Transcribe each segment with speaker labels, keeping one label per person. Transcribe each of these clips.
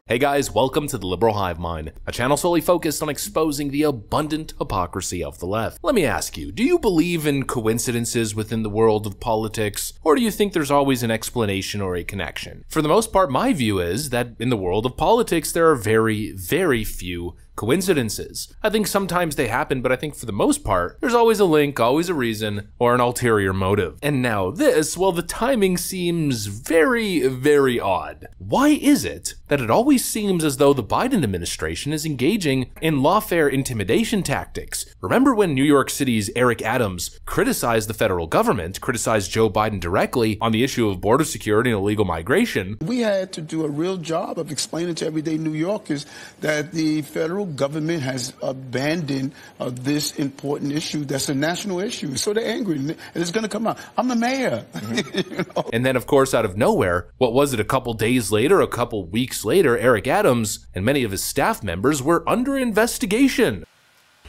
Speaker 1: Hey guys, welcome to the Liberal Hive Mind, a channel solely focused on exposing the abundant hypocrisy of the left. Let me ask you, do you believe in coincidences within the world of politics, or do you think there's always an explanation or a connection? For the most part, my view is that in the world of politics, there are very, very few coincidences. I think sometimes they happen, but I think for the most part, there's always a link, always a reason, or an ulterior motive. And now this, well, the timing seems very, very odd. Why is it that it always seems as though the Biden administration is engaging in lawfare intimidation tactics? Remember when New York City's Eric Adams criticized the federal government, criticized Joe Biden directly on the issue of border security and illegal migration?
Speaker 2: We had to do a real job of explaining to everyday New Yorkers that the federal government has abandoned this important issue that's a national issue. So they're angry, and it's going to come out. I'm the mayor. You know?
Speaker 1: And then, of course, out of nowhere, what was it, a couple days later, a couple weeks later, Eric Adams and many of his staff members were under investigation.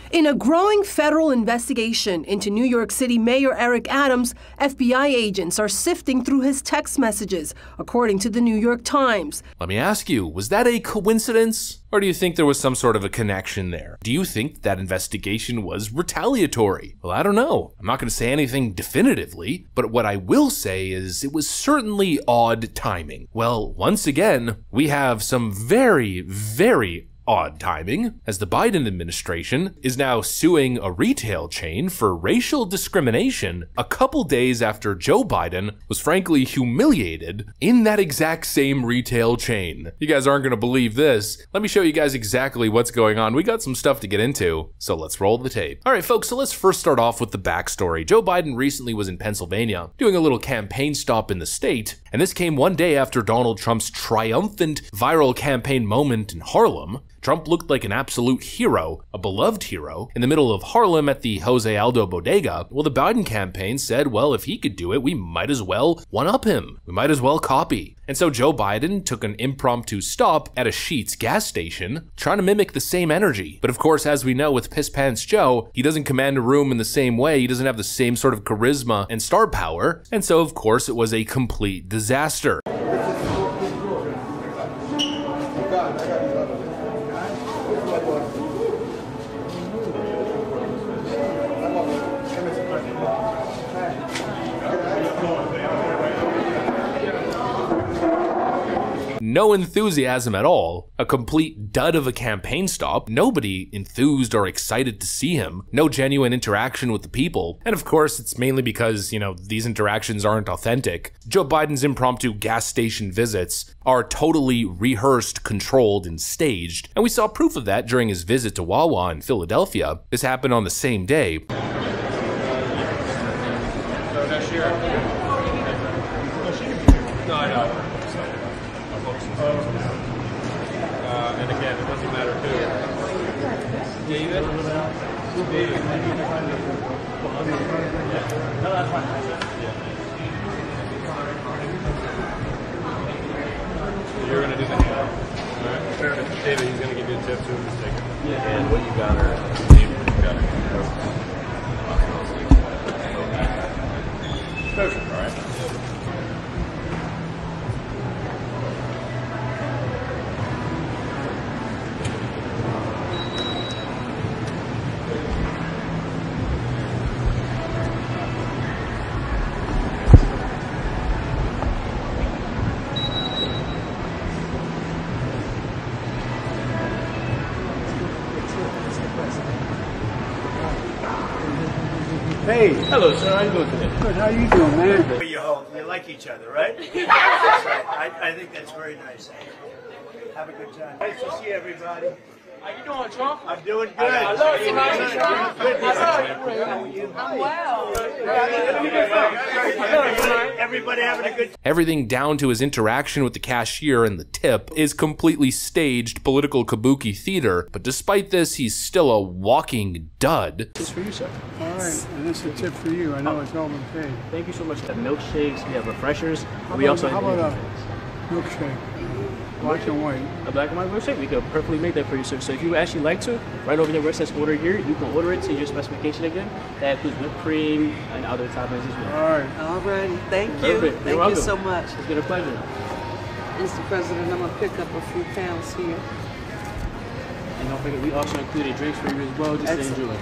Speaker 3: In a growing federal investigation into New York City Mayor Eric Adams, FBI agents are sifting through his text messages, according to the New York Times.
Speaker 1: Let me ask you, was that a coincidence? Or do you think there was some sort of a connection there? Do you think that investigation was retaliatory? Well, I don't know. I'm not going to say anything definitively, but what I will say is it was certainly odd timing. Well, once again, we have some very, very odd timing, as the Biden administration is now suing a retail chain for racial discrimination a couple days after Joe Biden was frankly humiliated in that exact same retail chain. You guys aren't going to believe this. Let me show you guys exactly what's going on. We got some stuff to get into, so let's roll the tape. All right, folks, so let's first start off with the backstory. Joe Biden recently was in Pennsylvania doing a little campaign stop in the state, and this came one day after Donald Trump's triumphant viral campaign moment in Harlem. Trump looked like an absolute hero, a beloved hero, in the middle of Harlem at the Jose Aldo Bodega. Well, the Biden campaign said, well, if he could do it, we might as well one-up him. We might as well copy. And so Joe Biden took an impromptu stop at a Sheetz gas station, trying to mimic the same energy. But of course, as we know with Piss Pants Joe, he doesn't command a room in the same way. He doesn't have the same sort of charisma and star power. And so, of course, it was a complete disaster. No enthusiasm at all, a complete dud of a campaign stop, nobody enthused or excited to see him, no genuine interaction with the people, and of course it's mainly because, these interactions aren't authentic. Joe Biden's impromptu gas station visits are totally rehearsed, controlled, and staged, and we saw proof of that during his visit to Wawa in Philadelphia. This happened on the same day.
Speaker 4: And again, it doesn't matter who. David? No, that's fine. You're going to do the hand. All right. David, he's going to give you a tip to his ticket. Yeah. And what you got her. Perfect, all right?
Speaker 5: Hey.
Speaker 4: Hello, sir. How are you doing today?
Speaker 5: Good. How you doing, man?
Speaker 6: You like each other, right? That's right. I think that's very nice. Have a good time. Nice to see everybody.
Speaker 4: How you doing, Trump?
Speaker 6: I'm doing good.
Speaker 4: I love you, man.
Speaker 6: How are you?
Speaker 4: I'm well.
Speaker 6: Everybody having a good time.
Speaker 1: Everything down to his interaction with the cashier and the tip is completely staged political kabuki theater, but despite this, he's still a walking dud.
Speaker 5: It's for you, sir. All right, and this is a tip for you. I know it's all been paid.
Speaker 4: Thank you so much. We have milkshakes, we have refreshers.
Speaker 5: How
Speaker 4: We also
Speaker 5: about
Speaker 4: have
Speaker 5: a milkshake? Black and white.
Speaker 4: a black and white milkshake. We could perfectly make that for you, sir. So if you actually like to, right over there where it says order here, you can order it to your specification again. That includes whipped cream and other toppings as well.
Speaker 5: All right.
Speaker 7: All right. Thank you.
Speaker 4: Perfect. You're
Speaker 7: Thank you
Speaker 4: welcome.
Speaker 7: so much.
Speaker 4: It's been a pleasure.
Speaker 7: Mr. President, I'm going to pick up a few pounds here.
Speaker 4: And don't forget, we also included drinks for you as well, just to enjoy.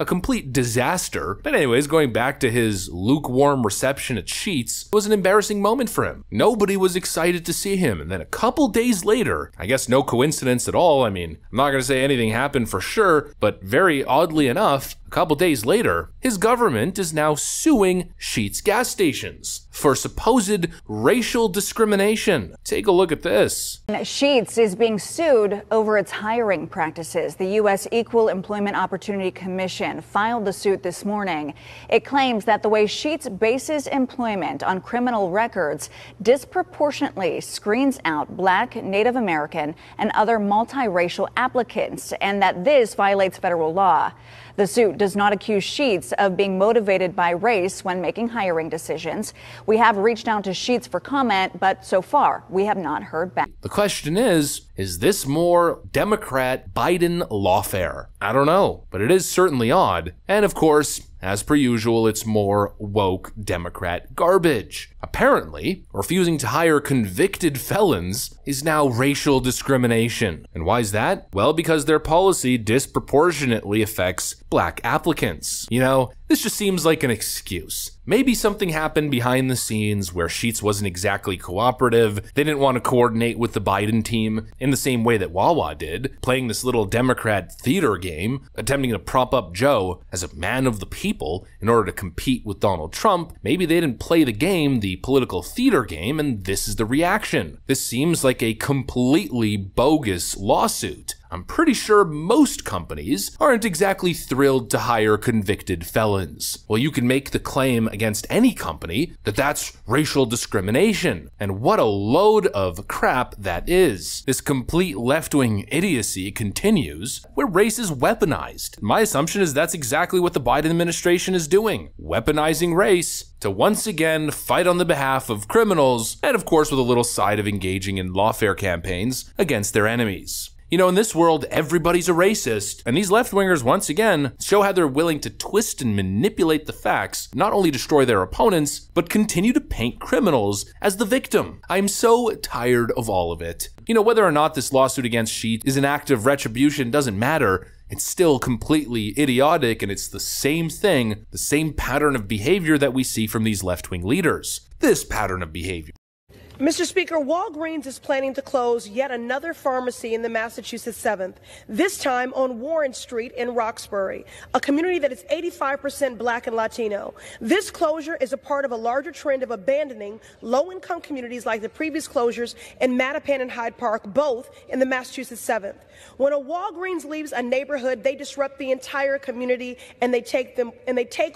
Speaker 1: A complete disaster. But anyways, going back to his lukewarm reception at Sheetz was an embarrassing moment for him. Nobody was excited to see him. And then a couple days later, I guess no coincidence at all. I mean, I'm not going to say anything happened for sure, but very oddly enough, a couple days later, his government is now suing Sheetz gas stations for supposed racial discrimination. Take a look at this.
Speaker 8: Sheetz is being sued over its hiring practices. The U.S. Equal Employment Opportunity Commission filed the suit this morning. It claims that the way Sheetz bases employment on criminal records disproportionately screens out Black, Native American, and other multiracial applicants, and that this violates federal law. The suit does not accuse Sheetz of being motivated by race when making hiring decisions. We have reached out to Sheetz for comment, but so far we have not heard back.
Speaker 1: The question is this more Democrat Biden lawfare? I don't know, but it is certainly odd. And of course, as per usual, it's more woke Democrat garbage. Apparently, refusing to hire convicted felons is now racial discrimination. And why is that? Well, because their policy disproportionately affects Black applicants. You know, this just seems like an excuse. Maybe something happened behind the scenes where Sheetz wasn't exactly cooperative. They didn't want to coordinate with the Biden team in the same way that Wawa did, playing this little Democrat theater game, attempting to prop up Joe as a man of the people in order to compete with Donald Trump. Maybe they didn't play the game, the political theater game, and this is the reaction. This seems like a completely bogus lawsuit. I'm pretty sure most companies aren't exactly thrilled to hire convicted felons. Well, you can make the claim against any company that that's racial discrimination. And what a load of crap that is. This complete left-wing idiocy continues where race is weaponized. My assumption is that's exactly what the Biden administration is doing. Weaponizing race to once again fight on the behalf of criminals, and of course with a little side of engaging in lawfare campaigns against their enemies. You know, in this world, everybody's a racist, and these left-wingers, once again, show how they're willing to twist and manipulate the facts, not only destroy their opponents, but continue to paint criminals as the victim. I'm so tired of all of it. You know, whether or not this lawsuit against Sheetz is an act of retribution doesn't matter. It's still completely idiotic, and it's the same thing, the same pattern of behavior that we see from these left-wing leaders. This pattern of behavior.
Speaker 9: Mr. Speaker, Walgreens is planning to close yet another pharmacy in the Massachusetts 7th, this time on Warren Street in Roxbury, a community that is 85% Black and Latino. This closure is a part of a larger trend of abandoning low-income communities like the previous closures in Mattapan and Hyde Park, both in the Massachusetts 7th. When a Walgreens leaves a neighborhood, they disrupt the entire community, and they take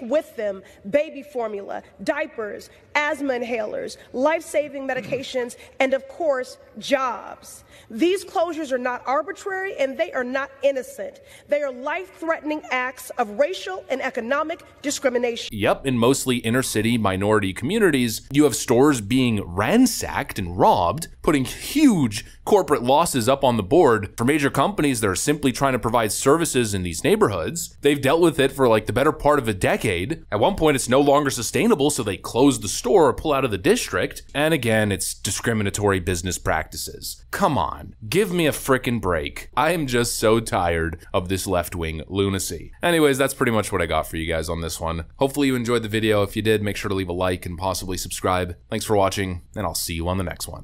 Speaker 9: with them baby formula, diapers, asthma inhalers, life-saving medications, and of course, jobs. These closures are not arbitrary, and they are not innocent. They are life-threatening acts of racial and economic discrimination.
Speaker 1: Yep, in mostly inner-city minority communities, you have stores being ransacked and robbed, putting huge corporate losses up on the board for major companies that are simply trying to provide services in these neighborhoods. They've dealt with it for like the better part of a decade. At one point, it's no longer sustainable, so they close the store or pull out of the district. And again, it's discriminatory business practices. Come on, give me a frickin' break. I am just so tired of this left-wing lunacy. Anyways, that's pretty much what I got for you guys on this one. Hopefully you enjoyed the video. If you did, make sure to leave a like and possibly subscribe. Thanks for watching, and I'll see you on the next one.